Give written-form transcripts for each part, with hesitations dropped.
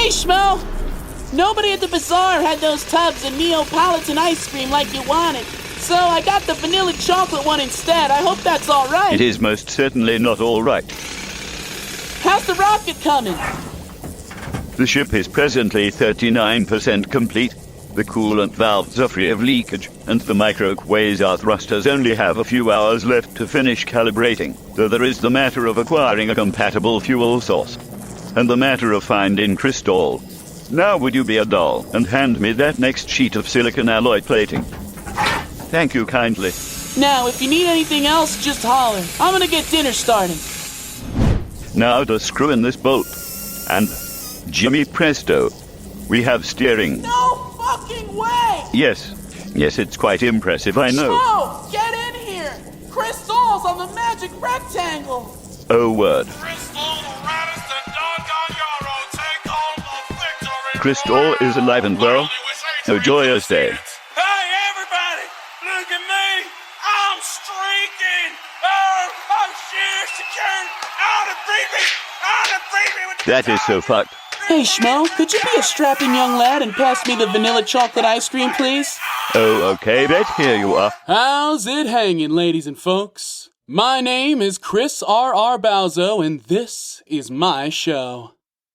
Hey, Schmo! Nobody at the bazaar had those tubs of Neapolitan ice cream like you wanted, so I got the vanilla chocolate one instead. I hope that's all right. It is most certainly not all right. How's the rocket coming? The ship is presently 39% complete. The coolant valves are free of leakage, and the micro-quasar thrusters only have a few hours left to finish calibrating, though there is the matter of acquiring a compatible fuel source, and the matter of finding Krystall. Now would you be a doll and hand me that next sheet of silicon alloy plating? Thank you kindly. Now, if you need anything else, just holler. I'm gonna get dinner started. Now to screw in this bolt. And Jimmy Presto, we have steering. No fucking way! Yes, it's quite impressive, I know. Schmo, get in here! Krystall's on the magic rectangle! Oh, word. Krystall, the raddest and doggone yarrow, take home the victory! Krystall is alive and well. A joyous day. Hey, everybody! Look at me! I'm streaking! Oh, shit! Security! Out of freebie! That is so fucked. Hey, Schmo, could you be a strapping young lad and pass me the vanilla chocolate ice cream, please? Oh, okay, bet here you are. How's it hanging, ladies and folks? My name is Chris R.R. Balzo, and this is my show.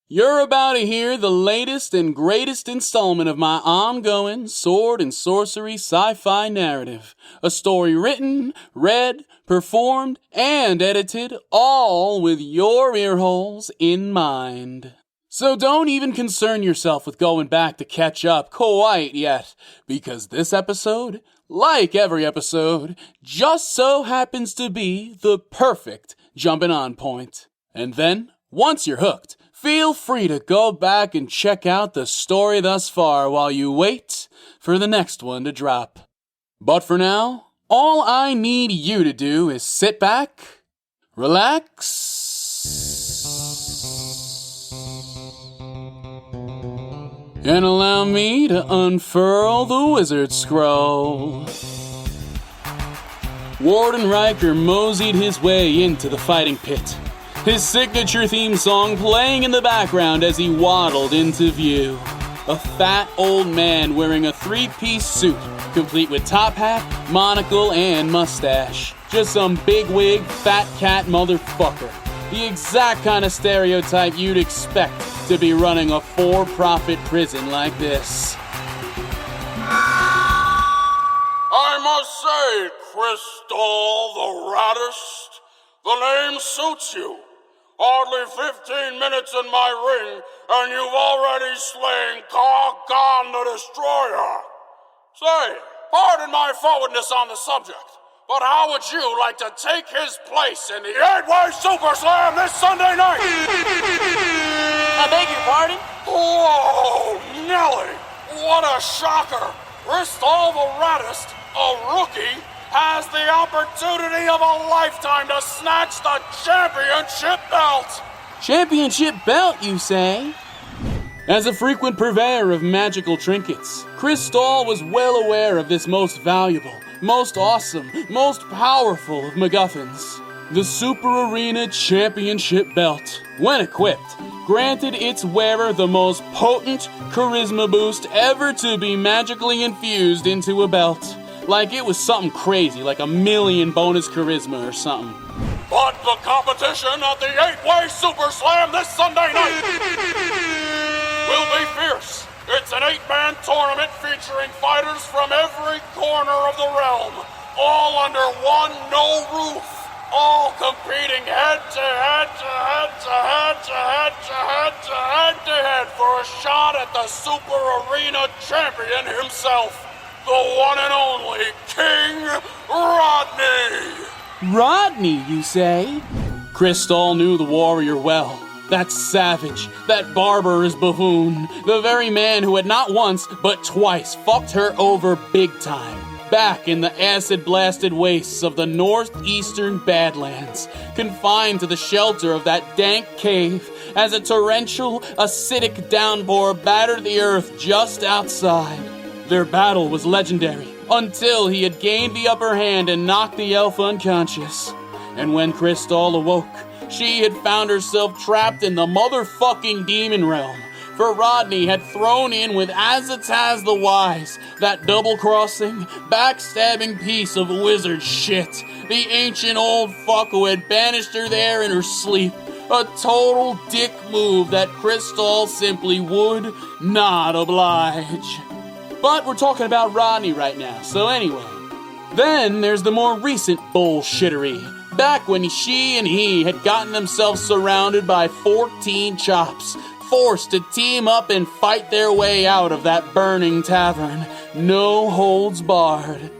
You're about to hear the latest and greatest installment of my ongoing sword and sorcery sci-fi narrative. A story written, read, performed, and edited, all with your earholes in mind. So don't even concern yourself with going back to catch up quite yet, because this episode, like every episode, just so happens to be the perfect jumping on point. And then, once you're hooked, feel free to go back and check out the story thus far while you wait for the next one to drop. But for now, all I need you to do is sit back, relax, and allow me to unfurl the wizard scroll. Warden Riker moseyed his way into the fighting pit, his signature theme song playing in the background as he waddled into view. A fat old man wearing a three-piece suit, complete with top hat, monocle, and mustache. Just some bigwig, fat cat motherfucker. The exact kind of stereotype you'd expect to be running a for-profit prison like this. I must say, Krystall the raddest, the name suits you. Hardly 15 minutes in my ring, and you've already slain Kargan the Destroyer. Say, pardon my forwardness on the subject, but how would you like to take his place in the 8-way SUPERSLAM this Sunday night? I beg your pardon? Whoa, Nelly, what a shocker. Krystall the raddest, a rookie, has the opportunity of a lifetime to snatch the championship belt. Championship belt, you say? As a frequent purveyor of magical trinkets, Krystall was well aware of this most valuable, most awesome, most powerful of MacGuffins. The Super Arena Championship belt, when equipped, granted its wearer the most potent charisma boost ever to be magically infused into a belt. Like it was something crazy, like 1,000,000 bonus charisma or something. But the competition at the 8-way SUPERSLAM this Sunday night will be fierce. It's an 8-man tournament featuring fighters from every corner of the realm, all under one no roof, all competing head to head to head to head to head to head to head to head for a shot at the Super Arena champion himself. The one and only King Rodney! Rodney, you say? Krystall knew the warrior well. That savage, that barbarous buffoon, the very man who had not once, but twice fucked her over big time. Back in the acid-blasted wastes of the northeastern Badlands, confined to the shelter of that dank cave, as a torrential, acidic downpour battered the earth just outside. Their battle was legendary, until he had gained the upper hand and knocked the elf unconscious. And when Krystall awoke, she had found herself trapped in the motherfucking demon realm, for Rodney had thrown in with Azataz the Wise, that double-crossing, backstabbing piece of wizard shit, the ancient old fuck who had banished her there in her sleep. A total dick move that Krystall simply would not oblige. But we're talking about Rodney right now, so anyway. Then there's the more recent bullshittery. Back when she and he had gotten themselves surrounded by 14 chops, forced to team up and fight their way out of that burning tavern. No holds barred.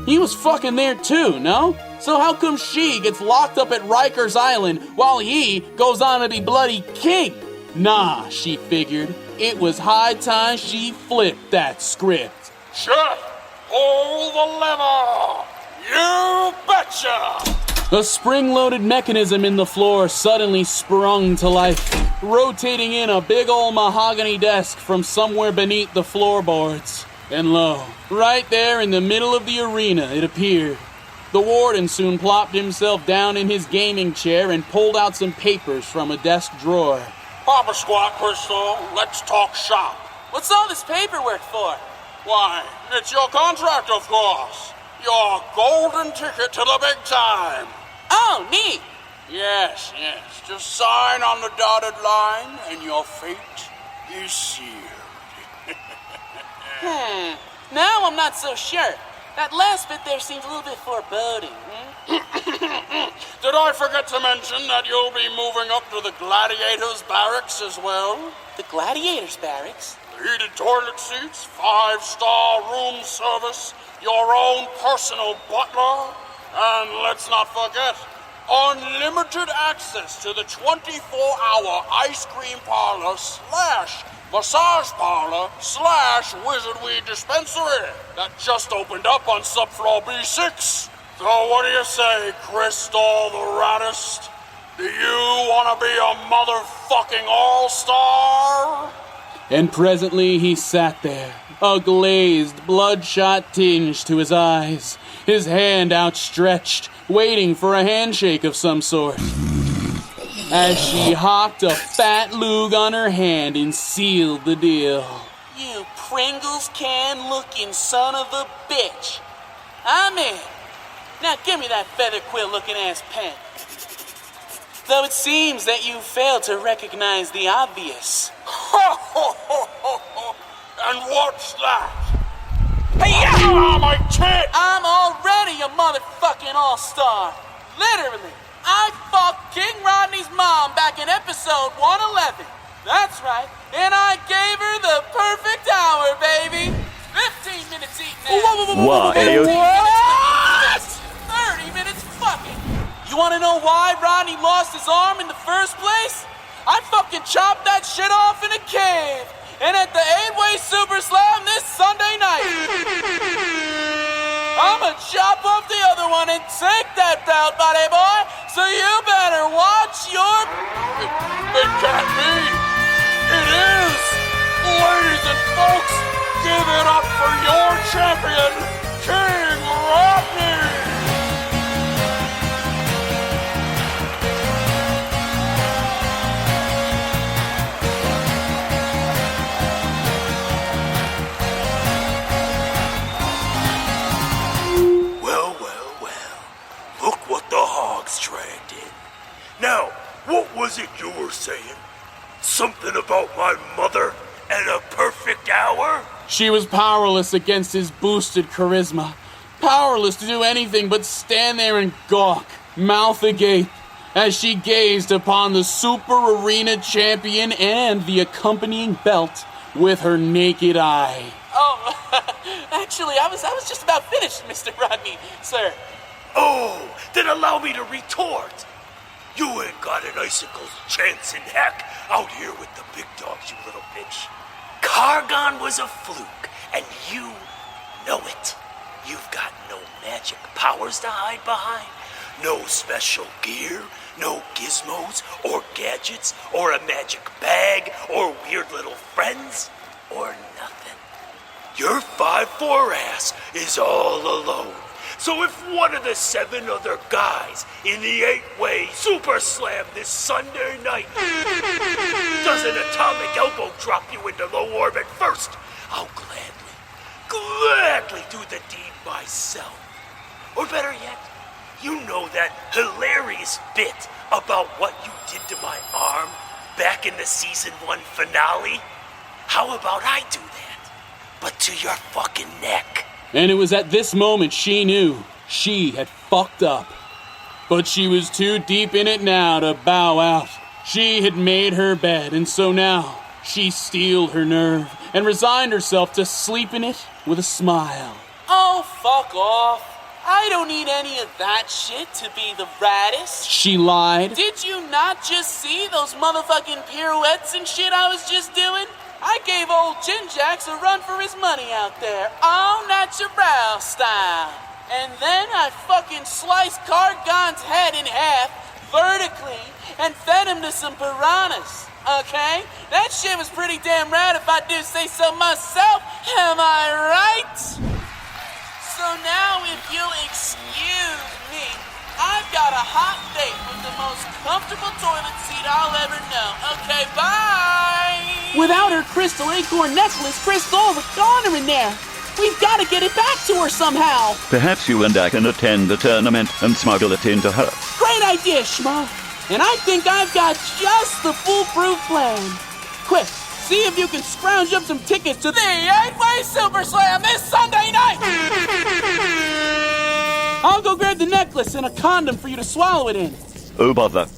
He was fucking there too, no? So how come she gets locked up at Rikers Island while he goes on to be bloody king? Nah, she figured. It was high time she flipped that script. Shit! Pull the lever! You betcha! A spring-loaded mechanism in the floor suddenly sprung to life, rotating in a big old mahogany desk from somewhere beneath the floorboards. And lo, right there in the middle of the arena it appeared. The warden soon plopped himself down in his gaming chair and pulled out some papers from a desk drawer. Papa Squat, Krystall, let's talk shop. What's all this paperwork for? Why, it's your contract, of course. Your golden ticket to the big time. Oh, neat. Yes. Just sign on the dotted line and your fate is sealed. Now I'm not so sure. That last bit there seems a little bit foreboding. Did I forget to mention that you'll be moving up to the Gladiators Barracks as well? The Gladiators Barracks? Heated toilet seats, 5-star room service, your own personal butler, and let's not forget, unlimited access to the 24-hour ice cream parlor / massage parlor / wizard weed dispensary that just opened up on subfloor B6. So what do you say, Krystall the Raddest? Do you want to be a motherfucking all-star? And presently he sat there, a glazed, bloodshot tinge to his eyes, his hand outstretched, waiting for a handshake of some sort. As she hocked a fat lug on her hand and sealed the deal. You Pringles can-looking son of a bitch. I'm in. Now give me that feather quill-looking ass pen. Though it seems that you failed to recognize the obvious. And what's that? Hey-ya! My tit! I'm already a motherfucking all-star. Literally. I fucked King Rodney's mom back in episode 111. That's right. And I gave her the perfect hour, baby. 15 minutes eating ass. Why? 30 minutes fucking. You want to know why Rodney lost his arm in the first place? I fucking chopped that shit off in a cave. And at the 8-way SUPERSLAM this Sunday night. I'ma chop off the other one and take that belt, buddy boy. So you better watch your... It can't be. It is. Ladies and folks, give it up for your champion, King Rodney. Look what the hogs dragged in. Now, what was it you were saying? Something about my mother and a perfect hour? She was powerless against his boosted charisma. Powerless to do anything but stand there and gawk, mouth agape, as she gazed upon the Super Arena champion and the accompanying belt with her naked eye. Oh, actually, I was just about finished, Mr. Rodney, sir. Oh, then allow me to retort. You ain't got an icicle's chance in heck out here with the big dogs, you little bitch. Cargon was a fluke, and you know it. You've got no magic powers to hide behind, no special gear, no gizmos or gadgets or a magic bag or weird little friends or nothing. Your 5'4" ass is all alone. So if one of the 7 other guys in the 8-way SUPERSLAM this Sunday night doesn't atomic elbow drop you into low orbit first, I'll gladly do the deed myself. Or better yet, you know that hilarious bit about what you did to my arm back in the season 1 finale? How about I do that, but to your fucking neck? And it was at this moment she knew she had fucked up. But she was too deep in it now to bow out. She had made her bed, and so now she steeled her nerve and resigned herself to sleep in it with a smile. Oh, fuck off. I don't need any of that shit to be the raddest. She lied. Did you not just see those motherfucking pirouettes and shit I was just doing? I gave old Jinjax a run for his money out there, all natural style. And then I fucking sliced Cargon's head in half, vertically, and fed him to some piranhas. Okay? That shit was pretty damn rad if I do say so myself. Am I right? So now if you'll excuse me, I've got a hot date with the most comfortable toilet seat I'll ever know. Okay, bye! Without her crystal acorn necklace, Krystall's a goner in there. We've got to get it back to her somehow. Perhaps you and I can attend the tournament and smuggle it into her. Great idea, Schmo. And I think I've got just the foolproof plan. Quick, see if you can scrounge up some tickets to the 8-way SUPERSLAM this Sunday night. I'll go grab the necklace and a condom for you to swallow it in. Oh, bother.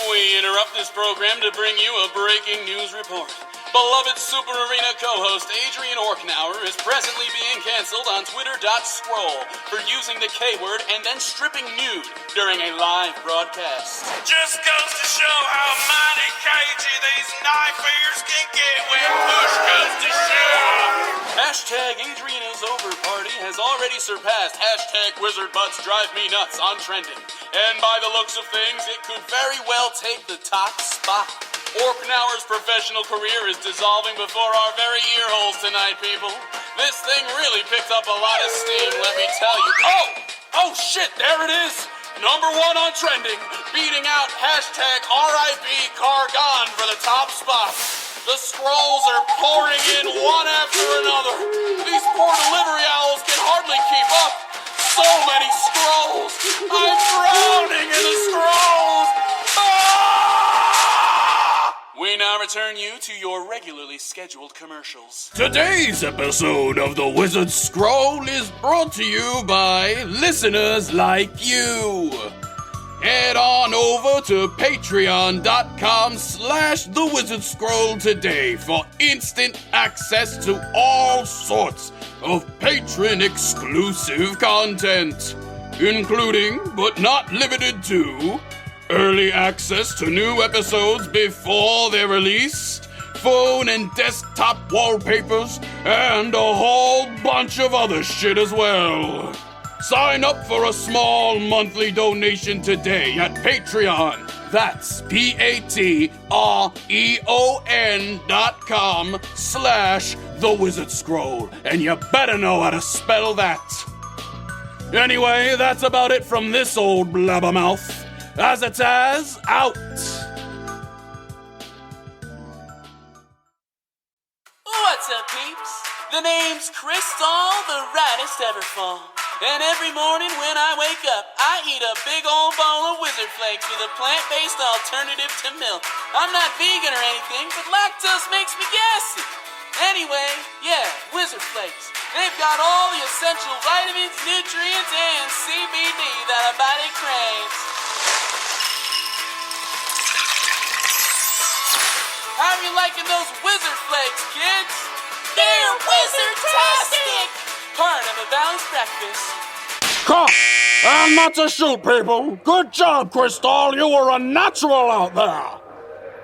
We interrupt this program to bring you a breaking news report. Beloved Super Arena co-host Adrian Orknauer is presently being canceled on Twitter.scroll for using the K-word and then stripping nude during a live broadcast. Just goes to show how mighty cagey these knife ears can get when push comes to shove. Hashtag Adriana's Over Party has already surpassed hashtag Wizard Butts Drive Me Nuts on trending. And by the looks of things, it could very well take the top spot. Orknauer's professional career is dissolving before our very ear holes tonight, people. This thing really picked up a lot of steam, let me tell you. Oh shit, there it is. Number 1 on trending, beating out hashtag RIP Cargon for the top spot. The scrolls are pouring in one after another. These poor delivery owls can hardly keep up. So many scrolls. I'm drowning in the scrolls. We now return you to your regularly scheduled commercials. Today's episode of The Wizard Scroll is brought to you by listeners like you. Head on over to patreon.com/The Wizard Scroll today for instant access to all sorts of patron-exclusive content, including, but not limited to, early access to new episodes before they're released, phone and desktop wallpapers, and a whole bunch of other shit as well. Sign up for a small monthly donation today at Patreon. That's patreon.com/The Wizard Scroll, and you better know how to spell that. Anyway, that's about it from this old blabbermouth. Azataz out. What's up, peeps? The name's Krystall, the raddest ever fall. And every morning when I wake up, I eat a big old bowl of Wizard Flakes with a plant-based alternative to milk. I'm not vegan or anything, but lactose makes me gassy. Anyway, yeah, Wizard Flakes. They've got all the essential vitamins, nutrients, and CBD that a body craves. How are you liking those Wizard Flakes, kids? They're wizard-tastic! Part of a balanced breakfast. Cut! And not to shoot people. Good job, Krystall. You were a natural out there.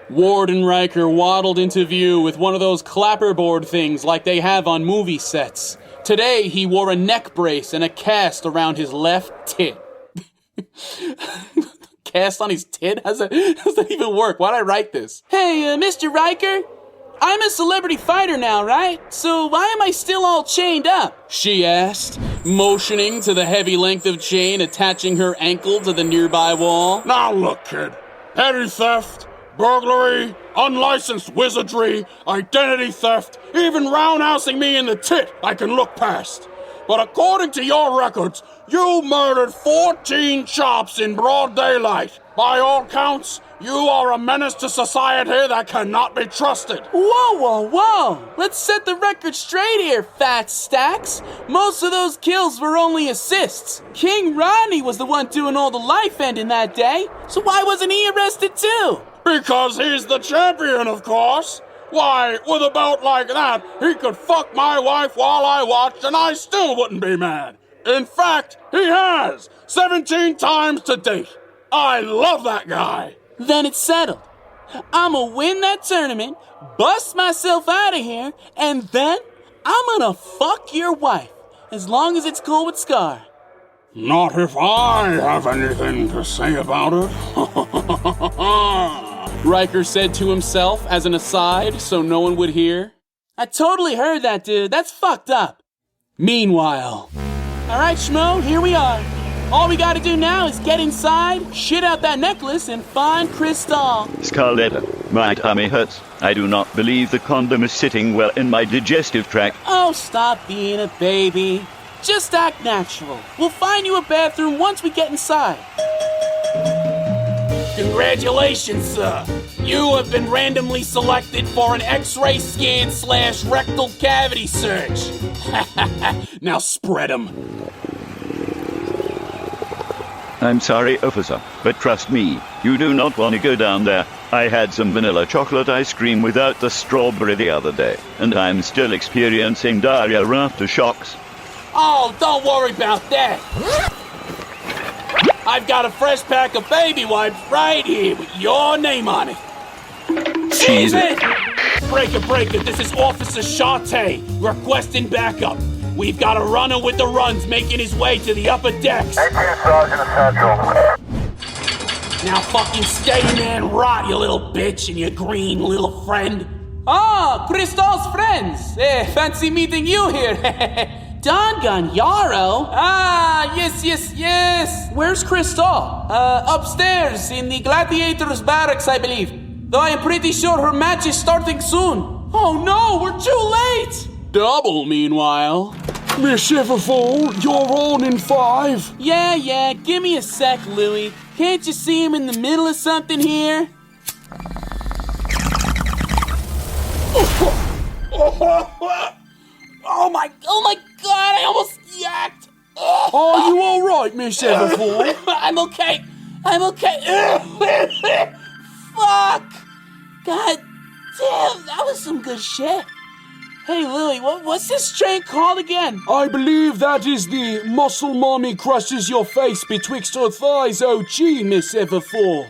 Warden Riker waddled into view with one of those clapperboard things like they have on movie sets. Today, he wore a neck brace and a cast around his left tit. Cast on his tit? How does that even work? Why'd I write this? Hey, Mr. Riker? I'm a celebrity fighter now, right? So why am I still all chained up? She asked. motioning to the heavy length of chain attaching her ankle to the nearby wall. Now look, kid. Petty theft, burglary, unlicensed wizardry, identity theft, even roundhousing me in the tit I can look past. But according to your records, you murdered 14 chops in broad daylight. By all counts, you are a menace to society that cannot be trusted. Whoa, whoa, whoa! Let's set the record straight here, Fat Stacks. Most of those kills were only assists. King Rodney was the one doing all the life ending that day, so why wasn't he arrested too? Because he's the champion, of course. Why, with a belt like that, he could fuck my wife while I watched and I still wouldn't be mad. In fact, he has, 17 times to date. I love that guy. Then it's settled. I'ma win that tournament, bust myself out of here, and then I'm gonna fuck your wife, as long as it's cool with Scar. Not if I have anything to say about it. Riker said to himself as an aside so no one would hear. I totally heard that, dude. That's fucked up. Meanwhile, all right, Schmo, here we are. All we gotta do now is get inside, shit out that necklace, and find Krystall. Scarletta, my tummy hurts. I do not believe the condom is sitting well in my digestive tract. Oh, stop being a baby. Just act natural. We'll find you a bathroom once we get inside. congratulations, sir. You have been randomly selected for an X-ray scan / rectal cavity search. Now spread 'em. I'm sorry, officer, but trust me, you do not want to go down there. I had some vanilla chocolate ice cream without the strawberry the other day, and I'm still experiencing diarrhea aftershocks. Oh, don't worry about that. I've got a fresh pack of baby wipes right here with your name on it. Cheese it. Breaker, this is Officer Shante requesting backup. We've got a runner with the runs making his way to the upper decks. 18 Sergeant Essential. Now fucking stay in there and rot, you little bitch, and your green little friend. Ah, Krystall's friends. Fancy meeting you here. Doggone Yarrow. Ah, yes. Where's Krystall? Upstairs in the Gladiators Barracks, I believe. Though I am pretty sure her match is starting soon. Oh no, we're too late. Double, meanwhile. Miss Everfall, you're on in 5. Yeah, give me a sec, Louie. Can't you see him in the middle of something here? Oh my God, I almost yacked. Are you all right, Miss Everfall? I'm okay. Fuck. God damn, that was some good shit. Hey, Louie, what's this strain called again? I believe that is the muscle mommy crushes your face betwixt her thighs OG, Miss Everfall.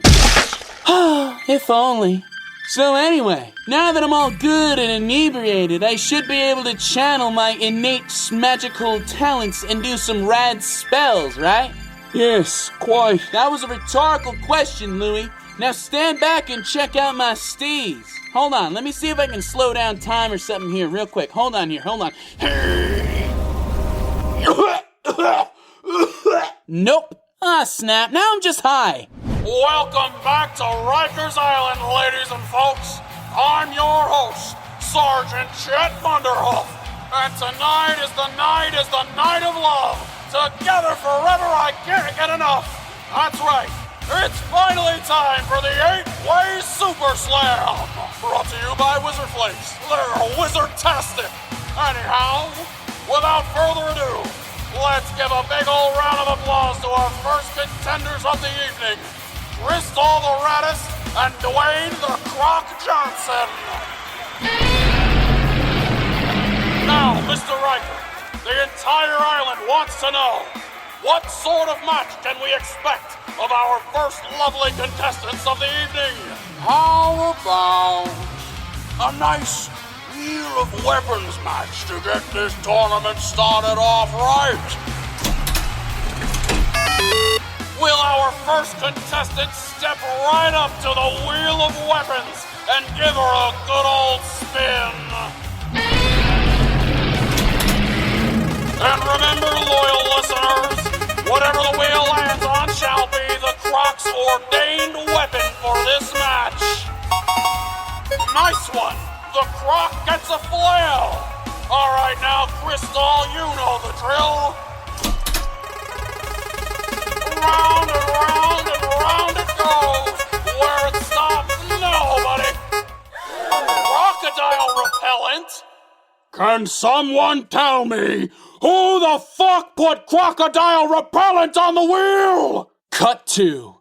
If only. So anyway, now that I'm all good and inebriated, I should be able to channel my innate magical talents and do some rad spells, right? Yes, quite. That was a rhetorical question, Louie. Now stand back and check out my steez. Hold on, let me see if I can slow down time or something here real quick. Hold on. Nope. Ah, snap. Now I'm just high. Welcome back to Rikers Island, ladies and folks. I'm your host, Sergeant Chet Thunderhoof. And tonight is the night of love. Together forever, I can't get enough. That's right. It's finally time for the 8-Way SUPERSLAM. Brought to you by Wizard Flakes. They're wizard-tastic. Anyhow, without further ado, let's give a big old round of applause to our first contenders of the evening, Krystall the Raddest and Dwayne the Croc Johnson. Now, Mr. Riker, the entire island wants to know, what sort of match can we expect of our first lovely contestants of the evening? How about a nice wheel of weapons match to get this tournament started off right? Will our first contestant step right up to the wheel of weapons and give her a good old spin? And remember, loyal this one, the croc gets a flail. All right, now, Krystall, you know the drill. Round and round and round it goes. Where it stops, nobody. Crocodile repellent? Can someone tell me who the fuck put crocodile repellent on the wheel? Cut 2.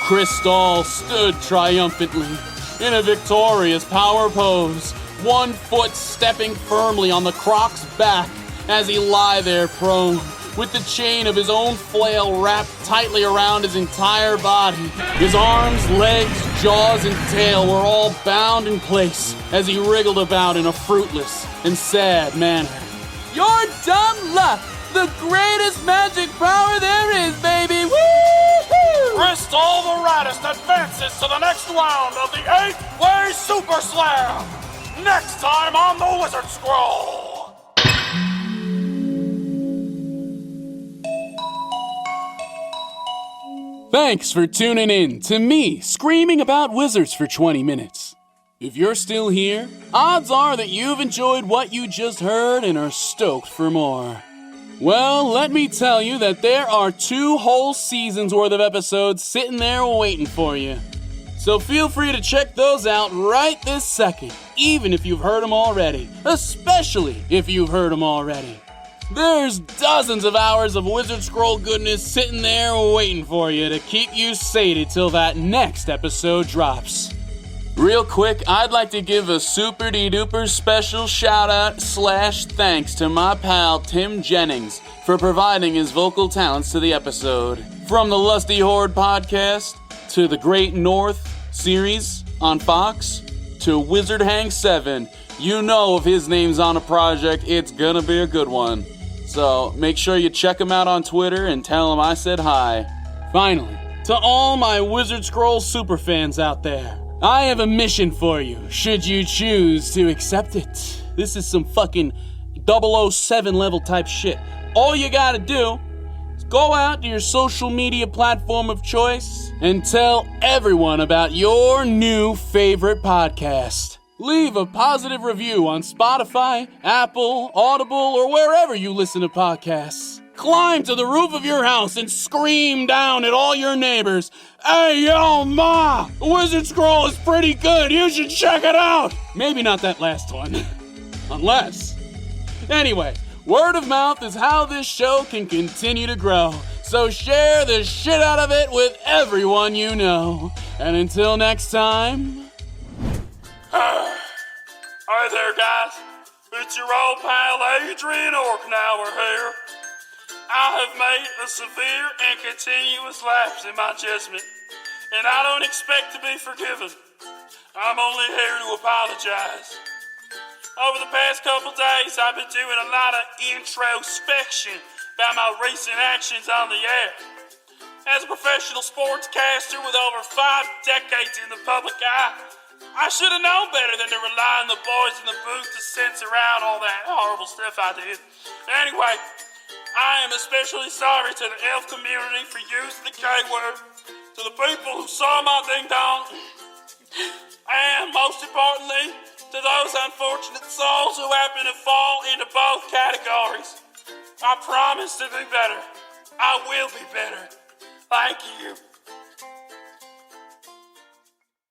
Krystall stood triumphantly in a victorious power pose, one foot stepping firmly on the croc's back as he lay there prone, with the chain of his own flail wrapped tightly around his entire body. His arms, legs, jaws, and tail were all bound in place as he wriggled about in a fruitless and sad manner. Your dumb luck! The greatest magic power there is, baby! Woo-hoo! Krystall the Raddest advances to the next round of the 8-way SUPERSLAM! Next time on the Wizard Scroll! Thanks for tuning in to me screaming about wizards for 20 minutes. If you're still here, odds are that you've enjoyed what you just heard and are stoked for more. Well, let me tell you that there are 2 whole seasons worth of episodes sitting there waiting for you. So feel free to check those out right this second, even if you've heard them already, especially if you've heard them already. There's dozens of hours of Wizard Scroll goodness sitting there waiting for you to keep you sated till that next episode drops. Real quick, I'd like to give a super-de-duper special shout-out / thanks to my pal Tim Jennings for providing his vocal talents to the episode. From the Lusty Horde podcast, to the Great North series on Fox, to Wizard Hang 7, you know if his name's on a project, it's gonna be a good one. So make sure you check him out on Twitter and tell him I said hi. Finally, to all my Wizard Scroll superfans out there, I have a mission for you, should you choose to accept it. This is some fucking 007 level type shit. All you gotta do is go out to your social media platform of choice and tell everyone about your new favorite podcast. Leave a positive review on Spotify, Apple, Audible, or wherever you listen to podcasts. Climb to the roof of your house and scream down at all your neighbors, "Hey, yo, ma! Wizard Scroll is pretty good, you should check it out!" Maybe not that last one. Unless. Anyway, word of mouth is how this show can continue to grow. So share the shit out of it with everyone you know. And until next time... Hi there, guys. It's your old pal Adrian Orknauer here. I have made a severe and continuous lapse in my judgment, and I don't expect to be forgiven. I'm only here to apologize. Over the past couple days, I've been doing a lot of introspection about my recent actions on the air. As a professional sportscaster with over 5 decades in the public eye, I should have known better than to rely on the boys in the booth to censor out all that horrible stuff I did. Anyway, I am especially sorry to the elf community for using the K-word, to the people who saw my ding-dong, and most importantly, to those unfortunate souls who happen to fall into both categories. I promise to be better. I will be better. Thank you.